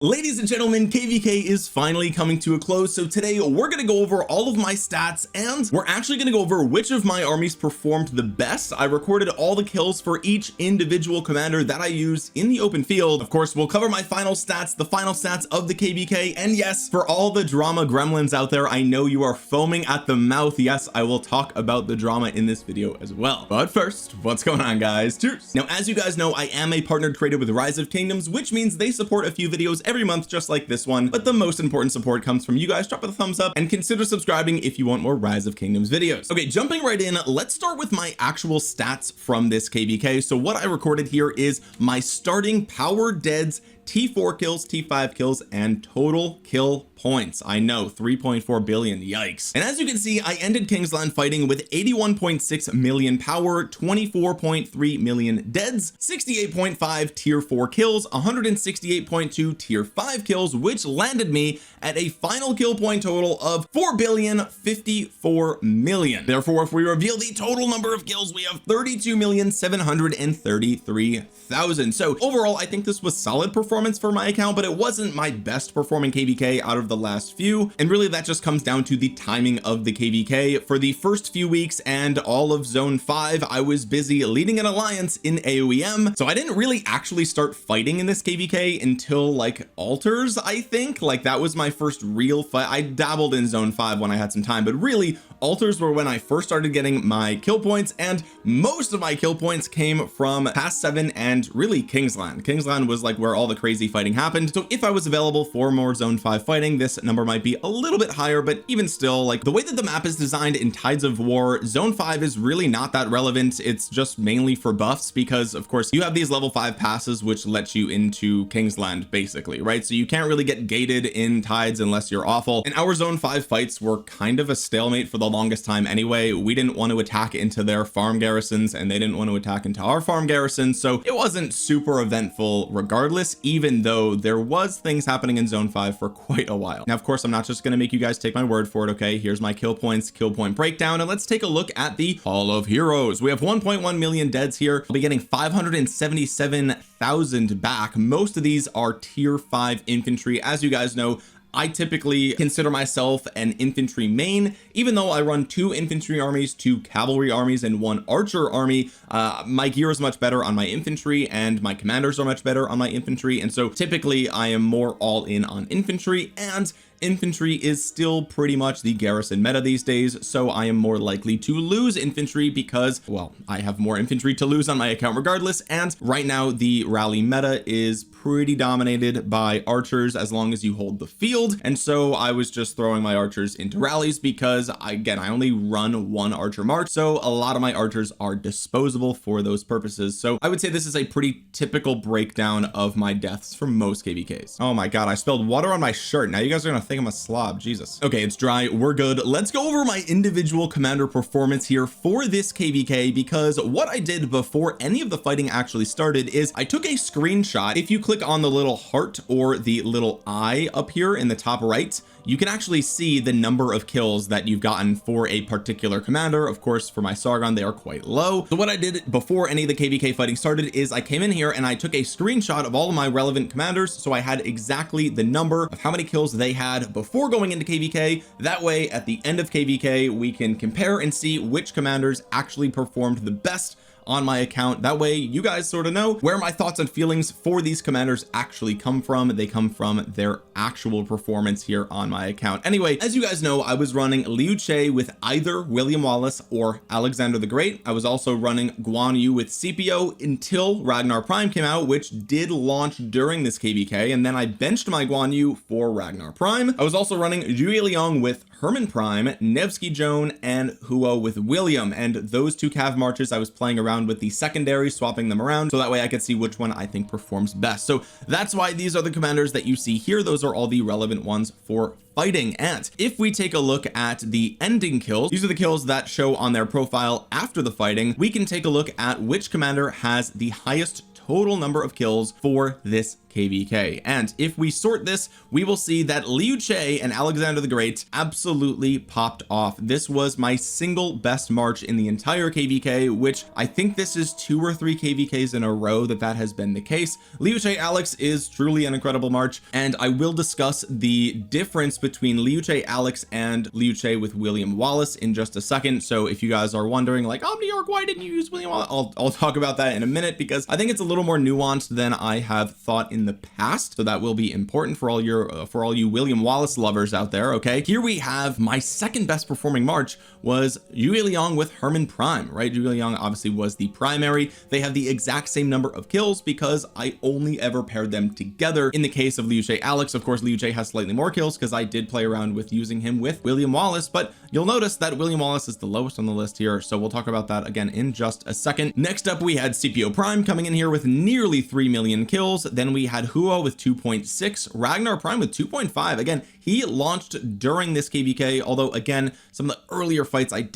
Ladies and gentlemen, KvK is finally coming to a close, so today we're going to go over all of my stats and we're actually going to go over which of my armies performed the best. I recorded all the kills for each individual commander that I used in the open field. Of course, we'll cover my final stats, the final stats of the KvK, and yes, for all the drama gremlins out there, I know you are foaming at the mouth. Yes, I will talk about the drama in this video as well. But first, what's going on, guys? Cheers. Now, as you guys know, I am a partnered creator with Rise of Kingdoms, which means they support a few videos every month just like this one, but the most important support comes from you guys. Drop a thumbs up and consider subscribing if you want more Rise of Kingdoms videos. Okay, jumping right in, let's start with my actual stats from this KvK. So what I recorded here is my starting power deads, T4 kills, T5 kills, and total kill points. I know, 3.4 billion, yikes. And as you can see, I ended Kingsland fighting with 81.6 million power, 24.3 million deads, 68.5 tier 4 kills, 168.2 tier 5 kills, which landed me at a final kill point total of 4,054 million. Therefore, if we reveal the total number of kills, we have 32,733,000. So overall, I think this was solid performance for my account, but it wasn't my best performing KvK out of the last few, and really that just comes down to the timing of the KvK. For the first few weeks and all of zone 5, I was busy leading an alliance in AOEM, so I didn't really actually start fighting in this KvK until like altars. I think like that was my first real fight. I dabbled in zone 5 when I had some time, but really altars were when I first started getting my kill points, and most of my kill points came from past 7 and really Kingsland was like where all the crazy fighting happened. So if I was available for more zone 5 fighting, this number might be a little bit higher, but even still, like the way that the map is designed in Tides of War, zone 5 is really not that relevant. It's just mainly for buffs because of course you have these level 5 passes which let you into Kingsland basically, right? So you can't really get gated in Tides unless you're awful, and our zone 5 fights were kind of a stalemate for the longest time anyway. We didn't want to attack into their farm garrisons and they didn't want to attack into our farm garrisons, so it wasn't super eventful regardless, even though there was things happening in zone 5 for quite a while. Now of course I'm not just going to make you guys take my word for it. Okay, here's my kill points, kill point breakdown, and let's take a look at the Hall of Heroes. We have 1.1 million deads here. I'll be getting 577,000 back. Most of these are tier 5 infantry. As you guys know, I typically consider myself an infantry main, even though I run 2 infantry armies, 2 cavalry armies, and 1 archer army. My gear is much better on my infantry and my commanders are much better on my infantry, and so typically I am more all in on infantry, and infantry is still pretty much the garrison meta these days, so I am more likely to lose infantry because, well, I have more infantry to lose on my account regardless, and right now the rally meta is pretty dominated by archers as long as you hold the field, and so I was just throwing my archers into rallies because I only run 1 archer march, so a lot of my archers are disposable for those purposes. So I would say this is a pretty typical breakdown of my deaths for most KvKs. Oh my god, I spilled water on my shirt. Now you guys are gonna think I'm a slob. Jesus. Okay, it's dry, we're good. Let's go over my individual commander performance here for this KvK, because what I did before any of the fighting actually started is I took a screenshot. If you click on the little heart or the little eye up here in the top right, you can actually see the number of kills that you've gotten for a particular commander. Of course, for my Sargon, they are quite low. So what I did before any of the KvK fighting started is I came in here and I took a screenshot of all of my relevant commanders, so I had exactly the number of how many kills they had before going into KvK. That way at the end of KvK we can compare and see which commanders actually performed the best on my account. That way you guys sort of know where my thoughts and feelings for these commanders actually come from. They come from their actual performance here on my account. Anyway, as you guys know, I was running Liu Che with either William Wallace or Alexander the Great. I was also running Guan Yu with Scipio until Ragnar Prime came out, which did launch during this KvK, and then I benched my Guan Yu for Ragnar Prime. I was also running Zhuge Liang with Herman Prime, Nevsky Joan, and Huo with William, and those 2 cav marches I was playing around with the secondary, swapping them around so that way I could see which one I think performs best. So that's why these are the commanders that you see here. Those are all the relevant ones for fighting. And if we take a look at the ending kills, these are the kills that show on their profile after the fighting. We can take a look at which commander has the highest total number of kills for this KvK. And if we sort this, we will see that Liu Che and Alexander the Great absolutely popped off. This was my single best March in the entire KvK, which I think this is 2 or 3 KvKs in a row that has been the case. Liu Che Alex is truly an incredible March, and I will discuss the difference between Liu Che Alex and Liu Che with William Wallace in just a second. So if you guys are wondering like, Omniarch, why didn't you use William Wallace, I'll talk about that in a minute, because I think it's a little more nuanced than I have thought in the past, so that will be important for all you William Wallace lovers out there. Okay, here we have my second best performing March was Yue Liang with Herman Prime, right? Yue Liang obviously was the primary. They have the exact same number of kills because I only ever paired them together. In the case of Liu Che Alex, of course, Liu Che has slightly more kills because I did play around with using him with William Wallace, but you'll notice that William Wallace is the lowest on the list here, so we'll talk about that again in just a second. Next up, we had CPO Prime coming in here with nearly 3 million kills. Then we had Huo with 2.6, Ragnar Prime with 2.5. Again, he launched during this KvK, although again, some of the earlier fights I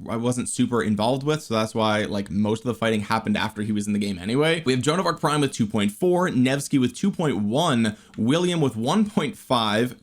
wasn't super involved with, so that's why like most of the fighting happened after he was in the game anyway. We have Joan of Arc Prime with 2.4, Nevsky with 2.1, William with 1.5,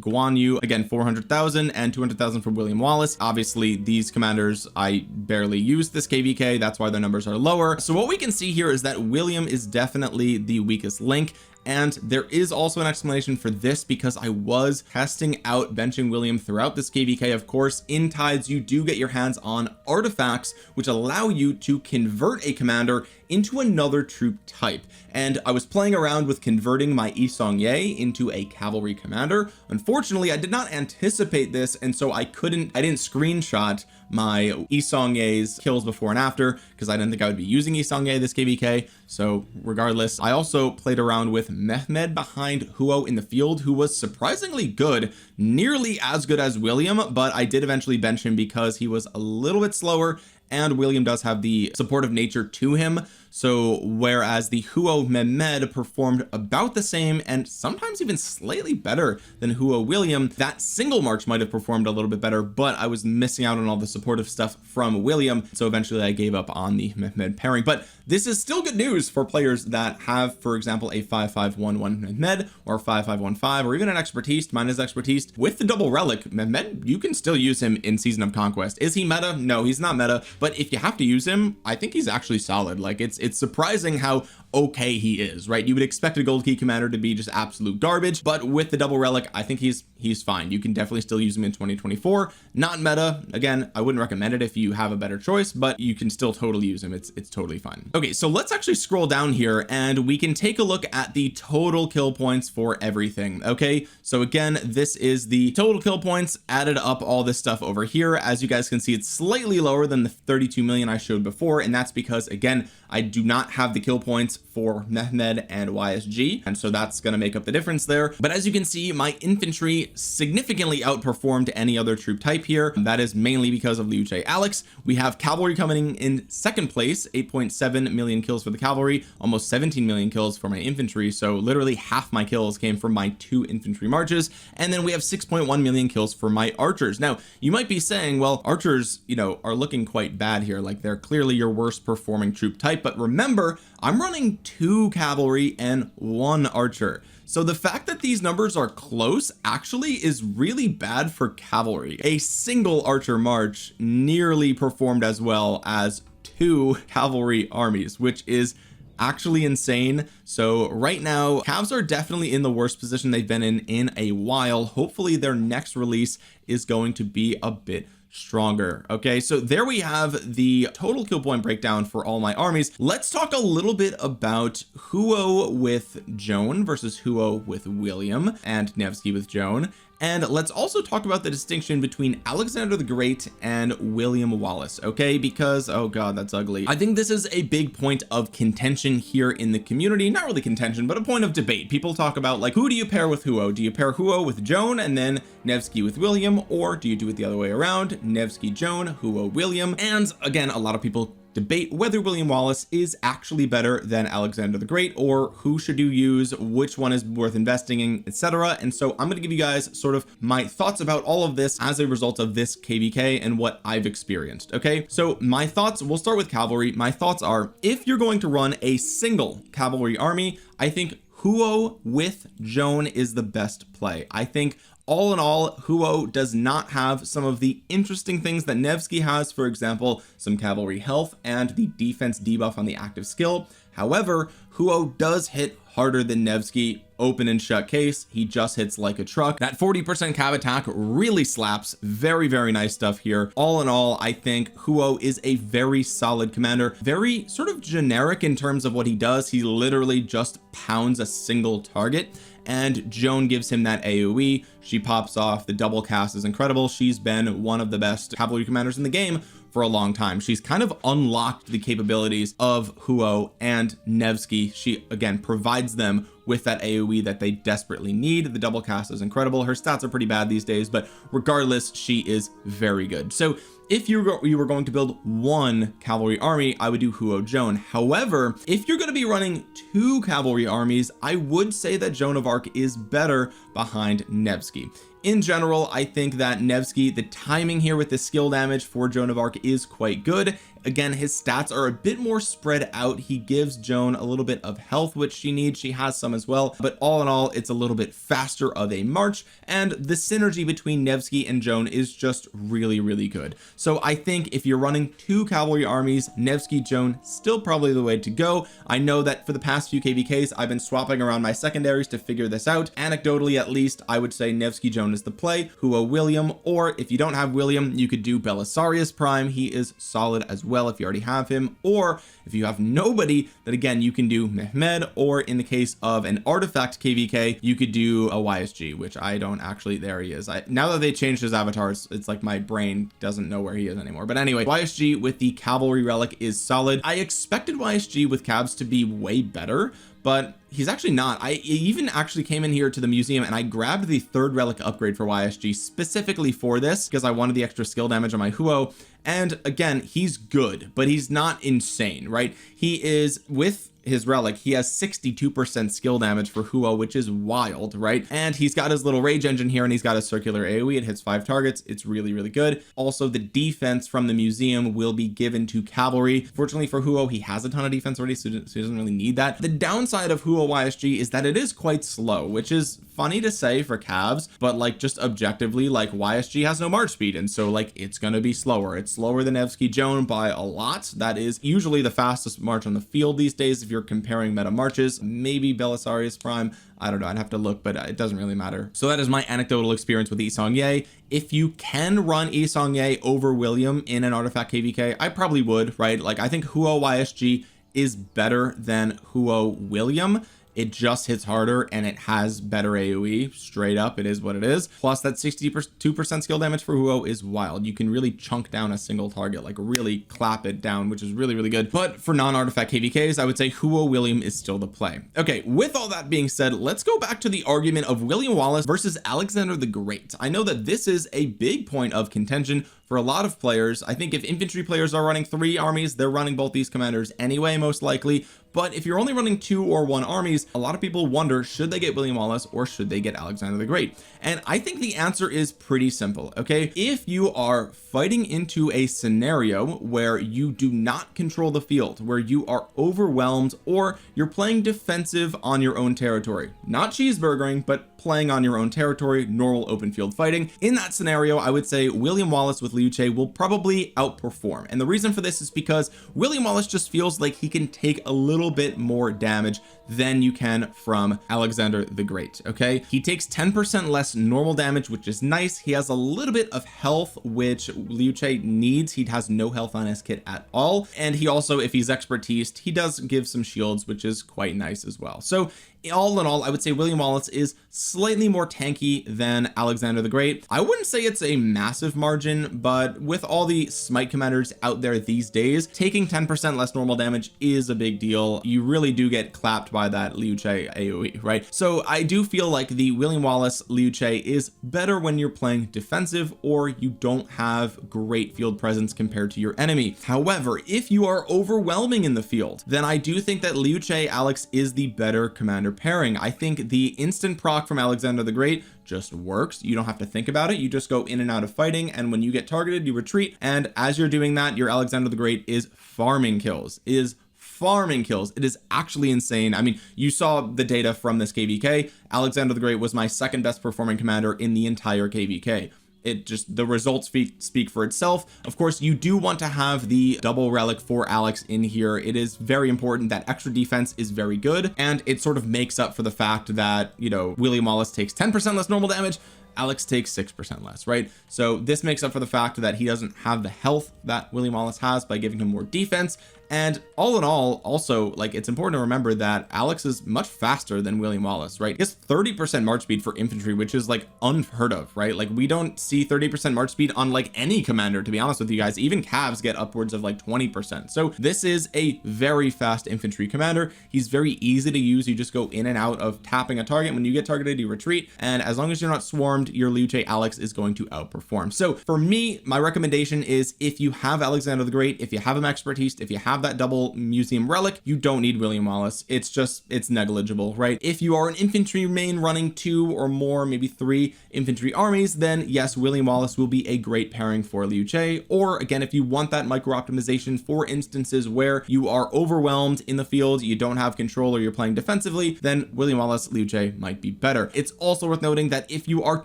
Guan Yu again 400,000, and 200,000 for William Wallace. Obviously these commanders I barely used this KvK, that's why their numbers are lower. So what we can see here is that William is definitely the weakest link, and there is also an explanation for this because I was testing out benching William throughout this KvK. Of course, in Tides you do get your hands on artifacts which allow you to convert a commander into another troop type, and I was playing around with converting my Yi Seong-Ye into a cavalry commander. Unfortunately, I did not anticipate this, and so I didn't screenshot my Yi Seong-Ye's kills before and after because I didn't think I would be using Yi Seong-Ye this KvK. So regardless, I also played around with Mehmed behind Huo in the field, who was surprisingly good, nearly as good as William, but I did eventually bench him because he was a little bit slower, and William does have the supportive nature to him. So whereas the Huo Mehmed performed about the same and sometimes even slightly better than Huo William, that single March might have performed a little bit better, but I was missing out on all the supportive stuff from William, so eventually I gave up on the Mehmed pairing. But this is still good news for players that have, for example, a 5511 Mehmed or 5515 or even an Expertise. Mine is Expertise with the double relic Mehmed. You can still use him in Season of Conquest. Is he meta? No, he's not meta, but if you have to use him, I think he's actually solid. Like it's surprising how okay he is, right? You would expect a gold key commander to be just absolute garbage, but with the double relic I think he's fine. You can definitely still use him in 2024. Not meta. Again, I wouldn't recommend it if you have a better choice, but you can still totally use him. It's totally fine. Okay, so let's actually scroll down here and we can take a look at the total kill points for everything. Okay, so again, this is the total kill points added up all this stuff over here. As you guys can see, it's slightly lower than the 32 million I showed before, and that's because again, I do not have the kill points for Mehmed and YSG, and so that's going to make up the difference there. But as you can see, my infantry significantly outperformed any other troop type here. That is mainly because of Liu Che Alex. We have cavalry coming in second place, 8.7 million kills for the cavalry, almost 17 million kills for my infantry, so literally half my kills came from my 2 infantry marches. And then we have 6.1 million kills for my archers. Now you might be saying, well, archers, you know, are looking quite bad here, like they're clearly your worst performing troop type, but remember, I'm running 2 cavalry and 1 archer. So the fact that these numbers are close actually is really bad for cavalry. A single archer march nearly performed as well as 2 cavalry armies, which is actually insane. So right now, Cavs are definitely in the worst position they've been in a while. Hopefully their next release is going to be a bit stronger. Okay, so there we have the total kill point breakdown for all my armies. Let's talk a little bit about Huo with Joan versus Huo with William and Nevsky with Joan. And let's also talk about the distinction between Alexander the Great and William Wallace, okay? Because, oh god, that's ugly. I think this is a big point of contention here in the community. Not really contention, but a point of debate. People talk about, like, who do you pair with Huo? Do you pair Huo with Joan and then Nevsky with William? Or do you do it the other way around? Nevsky Joan, Huo William? And again, a lot of people debate whether William Wallace is actually better than Alexander the Great, or who should you use, which one is worth investing in, etc. And so I'm going to give you guys sort of my thoughts about all of this as a result of this KvK and what I've experienced. Okay, so my thoughts, we'll start with cavalry. My thoughts are, if you're going to run a single cavalry army, I think Huo with Joan is the best play. I think all in all, Huo does not have some of the interesting things that Nevsky has, for example, some cavalry health and the defense debuff on the active skill. However, Huo does hit harder than Nevsky, open and shut case. He just hits like a truck. That 40% cav attack really slaps. Very, very nice stuff here. All in all, I think Huo is a very solid commander, very sort of generic in terms of what he does. He literally just pounds a single target, and Joan gives him that AoE. She pops off. The double cast is incredible. She's been one of the best cavalry commanders in the game for a long time. She's kind of unlocked the capabilities of Huo and Nevsky. She again provides them with that AoE that they desperately need. The double cast is incredible. Her stats are pretty bad these days, but regardless, she is very good. So if you were going to build one cavalry army, I would do Huo Joan. However, if you're going to be running two cavalry armies, I would say that Joan of Arc is better behind Nevsky. In general, I think that Nevsky, the timing here with the skill damage for Joan of Arc is quite good. Again, his stats are a bit more spread out. He gives Joan a little bit of health, which she needs. She has some as well, but all in all, it's a little bit faster of a march, and the synergy between Nevsky and Joan is just really, really good. So I think if you're running two cavalry armies, Nevsky Joan still probably the way to go. I know that for the past few KvKs, I've been swapping around my secondaries to figure this out. Anecdotally, at least, I would say Nevsky Joan is the play, Huo William, or if you don't have William, you could do Belisarius Prime. He is solid as well if you already have him, or if you have nobody, then again you can do Mehmed, or in the case of an artifact KvK, you could do a YSG, which I don't actually, there he is. Now that they changed his avatar, it's like my brain doesn't know where he is anymore. But anyway, YSG with the cavalry relic is solid. I expected YSG with cabs to be way better, but he's actually not. I even actually came in here to the museum and I grabbed the third relic upgrade for YSG specifically for this because I wanted the extra skill damage on my Huo. And again, he's good, but he's not insane, right? He is, with his relic, he has 62% skill damage for Huo, which is wild, right? And he's got his little rage engine here, and he's got a circular AoE. It hits 5 targets. It's really, really good. Also, the defense from the museum will be given to cavalry. Fortunately for Huo, he has a ton of defense already, so he doesn't really need that. The downside of Huo YSG is that it is quite slow, which is funny to say for calves, but like just objectively, like YSG has no march speed, and so like it's gonna be slower. It's slower than Nevsky Joan by a lot. That is usually the fastest march on the field these days if you're comparing meta marches. Maybe Belisarius Prime, I don't know, I'd have to look, but it doesn't really matter. So that is my anecdotal experience with Yi Seong-Gye. If you can run Yi Seong-Gye over William in an artifact KvK, I probably would, right? Like I think Huo YSG is better than Huo William. It just hits harder and it has better AoE. Straight up, it is what it is. Plus that 62% skill damage for Huo is wild. You can really chunk down a single target, like really clap it down, which is really, really good. But for non-artifact KvKs, I would say Huo William is still the play. Okay, with all that being said, let's go back to the argument of William Wallace versus Alexander the Great. I know that this is a big point of contention for a lot of players. I think if infantry players are running 3 armies, they're running both these commanders anyway, most likely. But if you're only running 2 or 1 armies, a lot of people wonder, should they get William Wallace or should they get Alexander the Great? And I think the answer is pretty simple. Okay, if you are fighting into a scenario where you do not control the field, where you are overwhelmed, or you're playing defensive on your own territory, not cheeseburgering, but playing on your own territory, normal open field fighting, in that scenario, I would say William Wallace with Liu Che will probably outperform. And the reason for this is because William Wallace just feels like he can take a little bit more damage than you can from Alexander the Great. Okay, he takes 10% less normal damage, which is nice. He has a little bit of health, which Liu Che needs. He has no health on his kit at all, and he also, if he's expertised, he does give some shields, which is quite nice as well. So all in all, I would say William Wallace is slightly more tanky than Alexander the Great. I wouldn't say it's a massive margin, but with all the smite commanders out there these days, taking 10% less normal damage is a big deal. You really do get clapped by that Liu Che AoE, right? So I do feel like the William Wallace Liu Che is better when you're playing defensive or you don't have great field presence compared to your enemy. However, if you are overwhelming in the field, then I do think that Liu Che Alex is the better commander pairing. I think the instant proc from Alexander the Great just works. You don't have to think about it. You just go in and out of fighting, and when you get targeted, you retreat, and as you're doing that, your Alexander the Great is farming kills. It is actually insane. I mean, you saw the data from this KvK. Alexander the Great was my second best performing commander in the entire KvK. It just, the results speak for itself. Of course, you do want to have the double relic for Alex in here. It is very important. That extra defense is very good, and it sort of makes up for the fact that, you know, William Wallace takes 10% less normal damage, Alex takes 6% less, right? So this makes up for the fact that he doesn't have the health that William Wallace has by giving him more defense. And all in all, also, like, it's important to remember that Alex is much faster than William Wallace, right? He has 30% march speed for infantry, which is like unheard of, right? Like, we don't see 30% march speed on like any commander, to be honest with you guys. Even Cavs get upwards of like 20%. So this is a very fast infantry commander. He's very easy to use. You just go in and out of tapping a target. When you get targeted, you retreat, and as long as you're not swarmed, your Liu Che Alex is going to outperform. So for me, my recommendation is, if you have Alexander the Great, if you have him expertise, if you have that double museum relic, you don't need William Wallace. It's negligible, right? If you are an infantry main running 2 or more, maybe 3 infantry armies, then yes, William Wallace will be a great pairing for Liu Che. Or again, if you want that micro optimization for instances where you are overwhelmed in the field, you don't have control, or you're playing defensively, then William Wallace Liu Che might be better. It's also worth noting that if you are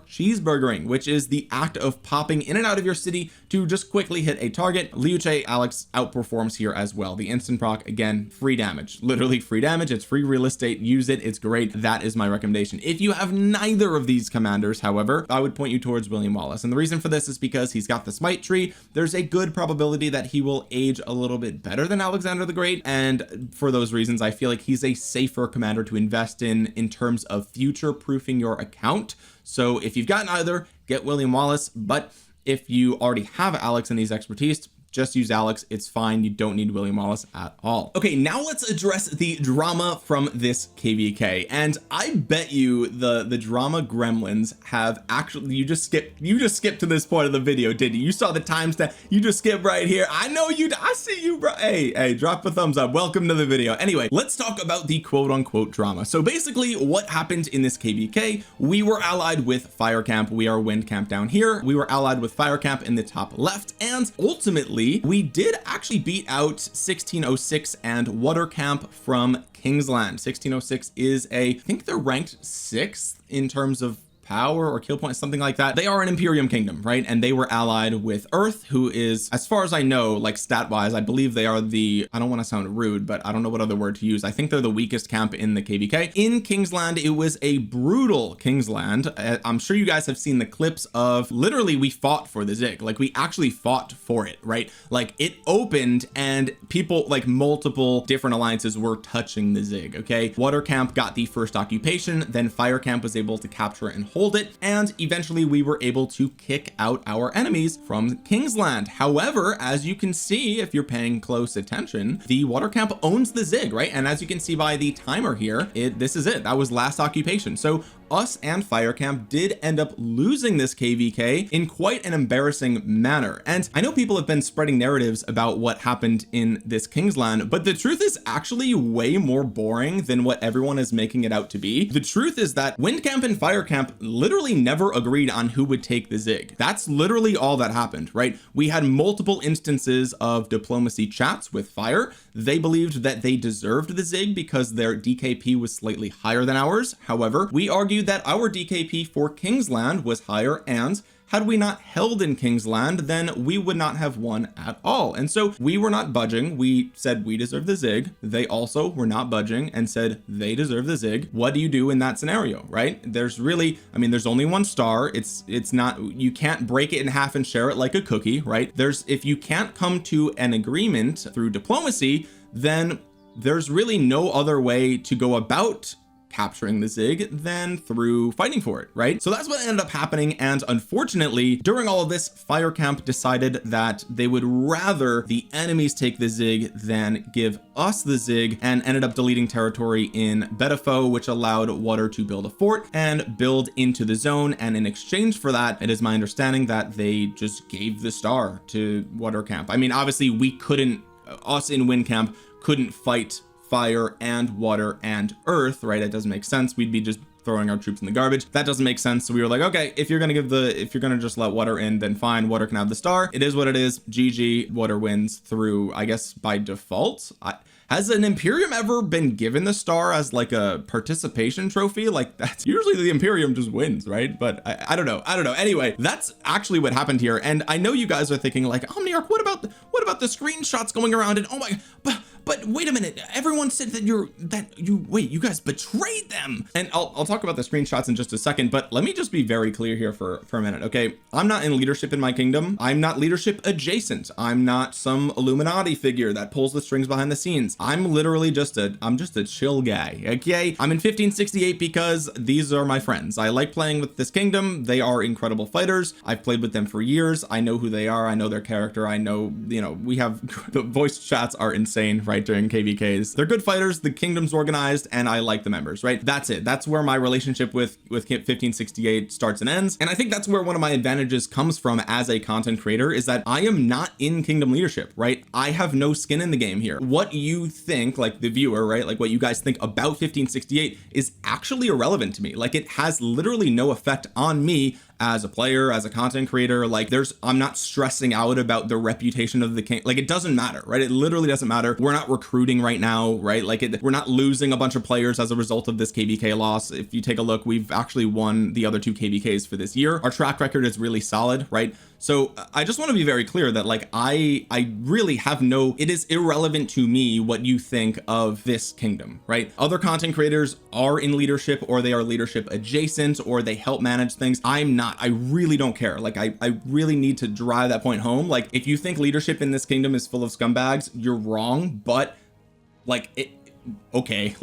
cheeseburgering, which is the act of popping in and out of your city to just quickly hit a target, Liu Che Alex outperforms here as well. The instant proc, again, free damage, literally free damage. It's free real estate. Use it. It's great. That is my recommendation. If you have neither of these commanders, however, I would point you towards William Wallace, and the reason for this is because he's got the smite tree. There's a good probability that he will age a little bit better than Alexander the Great, and for those reasons, I feel like he's a safer commander to invest in terms of future proofing your account. So if you've got neither, get William Wallace. But if you already have Alex and his expertise, just use Alex. It's fine. You don't need William Wallace at all. Okay, now let's address the drama from this KvK. And I bet you the drama gremlins have actually, you just skipped to this point of the video, didn't you? You saw the timestamp. You just skipped right here. I know you. I see you, bro. Hey, drop a thumbs up. Welcome to the video. Anyway, let's talk about the quote unquote drama. So basically what happened in this KvK, we were allied with Fire Camp. We are Wind Camp down here. We were allied with Fire Camp in the top left. And ultimately, we did actually beat out 1606 and Water Camp from Kingsland. 1606 is I think they're ranked 6th in terms of power or kill point, something like that. They are an Imperium kingdom, right? And they were allied with Earth, who is, as far as I know, like stat wise, I believe they are the, I don't want to sound rude, but I don't know what other word to use. I think they're the weakest camp in the KvK. In Kingsland, it was a brutal Kingsland. I'm sure you guys have seen the clips of, literally, we fought for the Zig. Like, we actually fought for it, right? Like, it opened and people, like multiple different alliances were touching the Zig. Okay, Water Camp got the first occupation, then Fire Camp was able to capture and hold it, and eventually we were able to kick out our enemies from Kingsland. However, as you can see, if you're paying close attention, the Water Camp owns the Zig, right? And as you can see by the timer here, this is it. That was last occupation. So us and Fire Camp did end up losing this KvK in quite an embarrassing manner. And I know people have been spreading narratives about what happened in this Kingsland, but the truth is actually way more boring than what everyone is making it out to be. The truth is that Wind Camp and Fire Camp literally never agreed on who would take the Zig. That's literally all that happened, right? We had multiple instances of diplomacy chats with Fire. They believed that they deserved the Zig because their DKP was slightly higher than ours. However, we argued that our DKP for Kingsland was higher, and had we not held in Kingsland, then we would not have won at all. And so we were not budging. We said we deserve the Zig. They also were not budging and said they deserve the Zig. What do you do in that scenario, right? There's really, I mean, there's only one star. It's not, you can't break it in half and share it like a cookie, right? If you can't come to an agreement through diplomacy, then there's really no other way to go about capturing the Zig than through fighting for it, right? So that's what ended up happening. And unfortunately, during all of this, Fire Camp decided that they would rather the enemies take the Zig than give us the Zig, and ended up deleting territory in Betafo, which allowed Water to build a fort and build into the zone. And in exchange for that, it is my understanding that they just gave the star to Water Camp. I mean, obviously we couldn't, us in Wind Camp couldn't fight fire and water and earth, right? It doesn't make sense. We'd be just throwing our troops in the garbage. That doesn't make sense. So we were like, okay, if you're gonna just let Water in, then fine, Water can have the star. It is what it is. GG, Water wins through, I guess, by default. Has an Imperium ever been given the star as like a participation trophy? Like, that's usually the Imperium just wins, right? But I don't know. Anyway, that's actually what happened here. And I know you guys are thinking like, Omniarch, what about the screenshots going around? And oh my, but wait a minute, everyone said that you guys betrayed them. And I'll talk about the screenshots in just a second, but let me just be very clear here for a minute. Okay, I'm not in leadership in my kingdom. I'm not leadership adjacent. I'm not some Illuminati figure that pulls the strings behind the scenes. I'm literally just a chill guy. Okay, I'm in 1568 because these are my friends. I like playing with this kingdom. They are incredible fighters. I've played with them for years. I know who they are. I know their character. I know, we have the voice chats are insane, right? During KvKs, they're good fighters, the kingdom's organized, and I like the members, right? That's it. That's where my relationship with 1568 starts and ends. And I think that's where one of my advantages comes from as a content creator, is that I am not in kingdom leadership, right? I have no skin in the game here. What you think, like the viewer, right, like what you guys think about 1568 is actually irrelevant to me. Like, it has literally no effect on me as a player, as a content creator. Like, I'm not stressing out about the reputation of the king. Like, it doesn't matter, right? It literally doesn't matter. We're not recruiting right now, right? Like, we're not losing a bunch of players as a result of this KvK loss. If you take a look, we've actually won the other 2 KvKs for this year. Our track record is really solid, right? So I just want to be very clear that like I really have it is irrelevant to me what you think of this kingdom, right? Other content creators are in leadership, or they are leadership adjacent, or they help manage things. I'm not. I really don't care. Like, I really need to drive that point home. Like, if you think leadership in this kingdom is full of scumbags, you're wrong. But like, okay,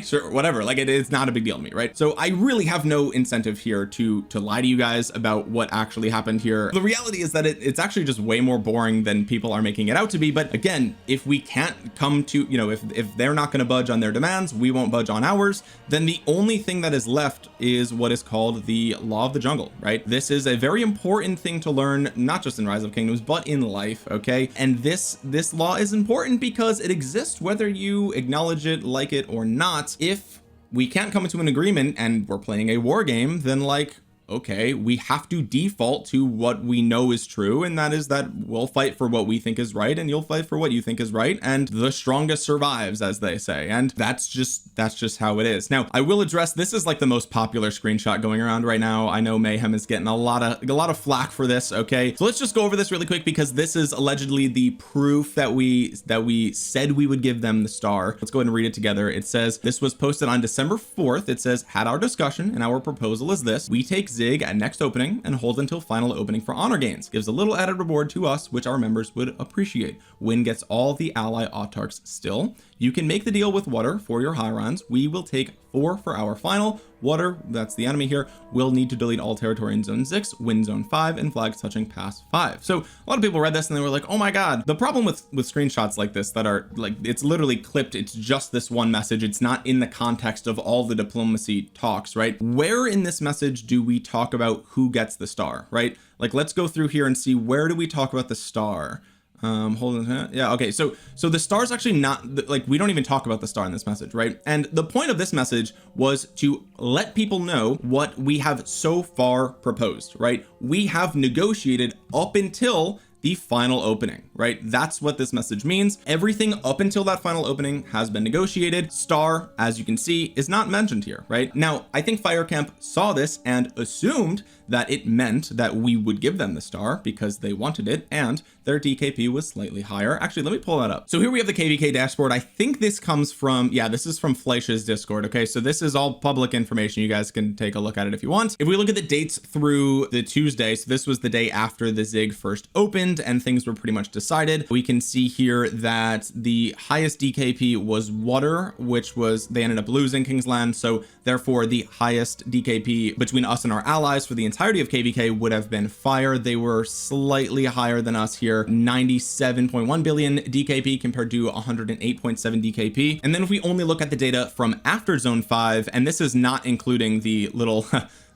sure, whatever. Like, it's not a big deal to me, right? So I really have no incentive here to lie to you guys about what actually happened here. The reality is that it's actually just way more boring than people are making it out to be. But again, if we can't come to, if they're not going to budge on their demands, we won't budge on ours, then the only thing that is left is what is called the law of the jungle, right? This is a very important thing to learn, not just in Rise of Kingdoms, but in life. Okay, and this law is important because it exists whether you acknowledge it, like it, or not. If we can't come into an agreement and we're playing a war game, then like, okay, we have to default to what we know is true, and that is that we'll fight for what we think is right, and you'll fight for what you think is right, and the strongest survives, as they say. And that's just how it is. Now, I will address, this is like the most popular screenshot going around right now. I know Mayhem is getting a lot of flack for this. Okay, so let's just go over this really quick, because this is allegedly the proof that we said we would give them the star. Let's go ahead and read it together. It says, this was posted on December 4th. It says, had our discussion, and our proposal is this: we take Zig at next opening and hold until final opening for honor gains. Gives a little added reward to us, which our members would appreciate. Win gets all the ally autarchs still. You can make the deal with Water for your high runs. We will take 4 for our final. Water, that's the enemy here, will need to delete all territory in zone 6, win zone 5, and flags touching pass 5. So a lot of people read this and they were like, oh my god. The problem with screenshots like this that are like, it's literally clipped, it's just this one message, it's not in the context of all the diplomacy talks, right? Where in this message do we talk about who gets the star, right? Like, let's go through here and see, where do we talk about the star? Hold on. Yeah, okay, so the star is actually not, like, we don't even talk about the star in this message, right? And the point of this message was to let people know what we have so far proposed, right? We have negotiated up until the final opening, right? That's what this message means. Everything up until that final opening has been negotiated. Star, as you can see, is not mentioned here, right? Now, I think Fire Camp saw this and assumed that it meant that we would give them the star because they wanted it, and their DKP was slightly higher. Actually, let me pull that up. So here we have the KvK dashboard. I think this comes from, yeah, this is from Fleisch's Discord. Okay, so this is all public information. You guys can take a look at it if you want. If we look at the dates through the Tuesday, so this was the day after the Zig first opened and things were pretty much decided. decided. We can see here that the highest DKP was water, which was, they ended up losing Kingsland, so therefore the highest DKP between us and our allies for the entirety of KvK would have been fire. They were slightly higher than us here, 97.1 billion DKP compared to 108.7 DKP. And then if we only look at the data from after zone 5, and this is not including the little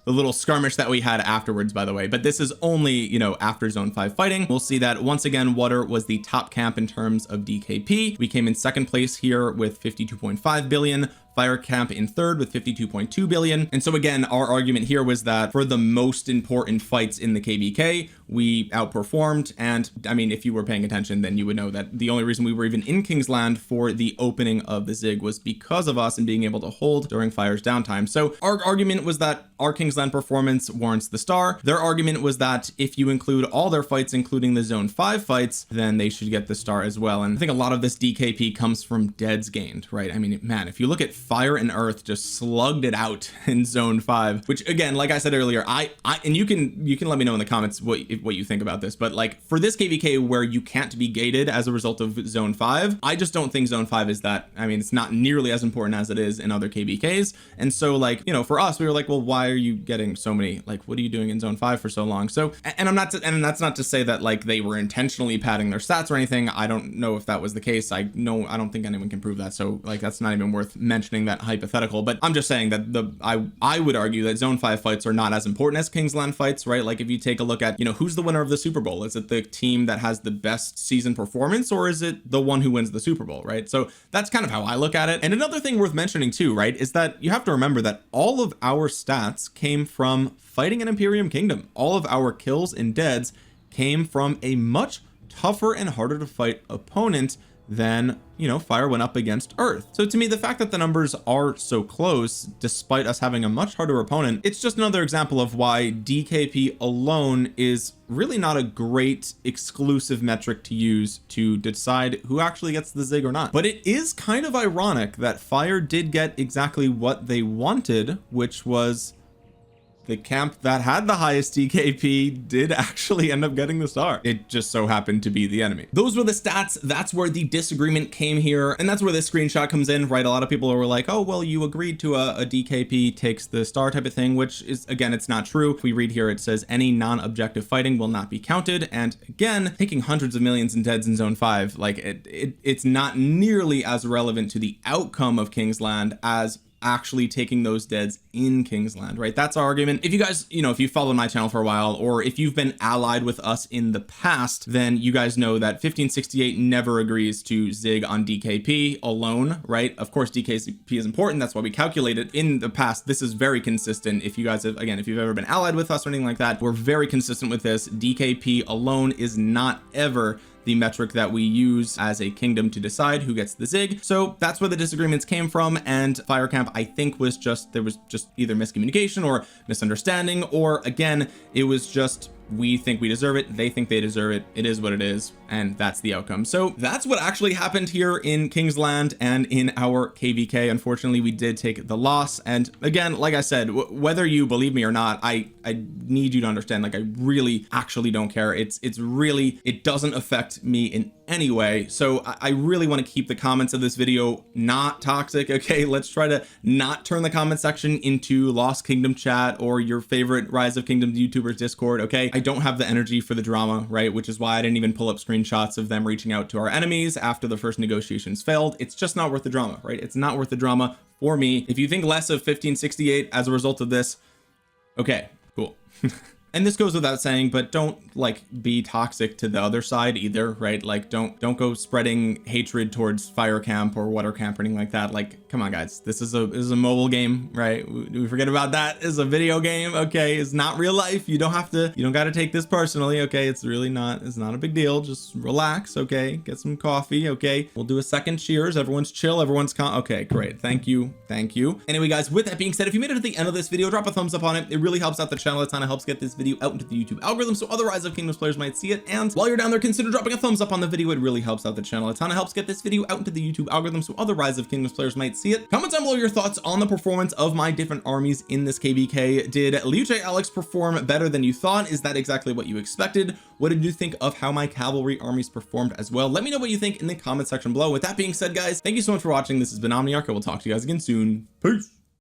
the little skirmish that we had afterwards, by the way, but this is only, you know, after zone 5 fighting, we'll see that once again water was the top camp in terms of DKP. We came in second place here with 52.5 billion, fire camp in third with 52.2 billion. And so again, our argument here was that for the most important fights in the KvK, we outperformed. And I mean, if you were paying attention, then you would know that the only reason we were even in Kingsland for the opening of the Zig was because of us and being able to hold during fire's downtime. So our argument was that our Kingsland performance warrants the star. Their argument was that if you include all their fights, including the zone 5 fights, then they should get the star as well. And I think a lot of this DKP comes from deads gained, right? I mean, man, if you look at fire and earth just slugged it out in zone 5, which again, like I said earlier, I and you can let me know in the comments what you think about this, but like for this KvK where you can't be gated as a result of zone 5, I just don't think zone 5 is that, I mean, it's not nearly as important as it is in other KvKs. And so like, you know, for us, we were like, well, why are you getting so many, like, what are you doing in zone 5 for so long? So, and that's not to say that like they were intentionally padding their stats or anything. I don't know if that was the case. I don't think anyone can prove that, so like that's not even worth mentioning that hypothetical. But I'm just saying that I would argue that zone 5 fights are not as important as Kingsland fights, right? Like if you take a look at, you know, who's the winner of the Super Bowl, is it the team that has the best season performance, or is it the one who wins the Super Bowl, right? So that's kind of how I look at it. And another thing worth mentioning too, right, is that you have to remember that all of our stats came from fighting an Imperium Kingdom. All of our kills and deads came from a much tougher and harder to fight opponent than, you know, fire went up against earth. So to me, the fact that the numbers are so close despite us having a much harder opponent, it's just another example of why DKP alone is really not a great exclusive metric to use to decide who actually gets the Zig or not. But it is kind of ironic that fire did get exactly what they wanted, which was the camp that had the highest DKP did actually end up getting the star. It just so happened to be the enemy. Those were the stats. That's where the disagreement came here, and that's where this screenshot comes in, right? A lot of people were like, oh well, you agreed to a DKP takes the star type of thing, which is, again, it's not true. If we read here, it says any non-objective fighting will not be counted, and again, taking hundreds of millions in deads in zone 5, like it's not nearly as relevant to the outcome of Kingsland as actually taking those deads in Kingsland, right? That's our argument. If you guys, you know, if you followed my channel for a while, or if you've been allied with us in the past, then you guys know that 1568 never agrees to Zig on DKP alone, right? Of course, DKP is important. That's why we calculate it. In the past, this is very consistent. If you guys have, again, if you've ever been allied with us or anything like that, we're very consistent with this. DKP alone is not ever the metric that we use as a kingdom to decide who gets the Zig. So that's where the disagreements came from. And fire camp, I think, was just, there was just either miscommunication or misunderstanding, or again, it was just, we think we deserve it, they think they deserve it, it is what it is, and that's the outcome. So that's what actually happened here in Kingsland and in our KvK. Unfortunately, we did take the loss, and again, like I said, whether you believe me or not, I need you to understand, like, I really actually don't care. It's really, it doesn't affect me in any way. So I really want to keep the comments of this video not toxic. Okay, let's try to not turn the comment section into Lost Kingdom chat or your favorite Rise of Kingdoms YouTubers Discord. Okay, I don't have the energy for the drama, right? Which is why I didn't even pull up screenshots of them reaching out to our enemies after the first negotiations failed. It's just not worth the drama, right? It's not worth the drama for me. If you think less of 1568 as a result of this, okay, cool. And this goes without saying, but don't like be toxic to the other side either, right? Like don't go spreading hatred towards fire camp or water camp or anything like that. Like, come on guys, this is a mobile game, right? We forget about that. It's a video game. Okay, it's not real life. You don't got to take this personally. Okay, it's not a big deal. Just relax. Okay, get some coffee. Okay, we'll do a second cheers. Everyone's chill, everyone's okay, great. Thank you. Anyway guys, with that being said, if you made it to the end of this video, drop a thumbs up on it. It really helps out the channel a ton. It helps get this video video out into the YouTube algorithm so other Rise of Kingdoms players might see it. And while you're down there, consider dropping a thumbs up on the video. It really helps out the channel a ton. It helps get this video out into the YouTube algorithm so other Rise of Kingdoms players might see it. Comment down below your thoughts on the performance of my different armies in this KvK. Did Liu Alex perform better than you thought? Is that exactly what you expected? What did you think of how my cavalry armies performed as well? Let me know what you think in the comment section below. With that being said, guys, thank you so much for watching. This has been Omniarch. I will talk to you guys again soon. Peace.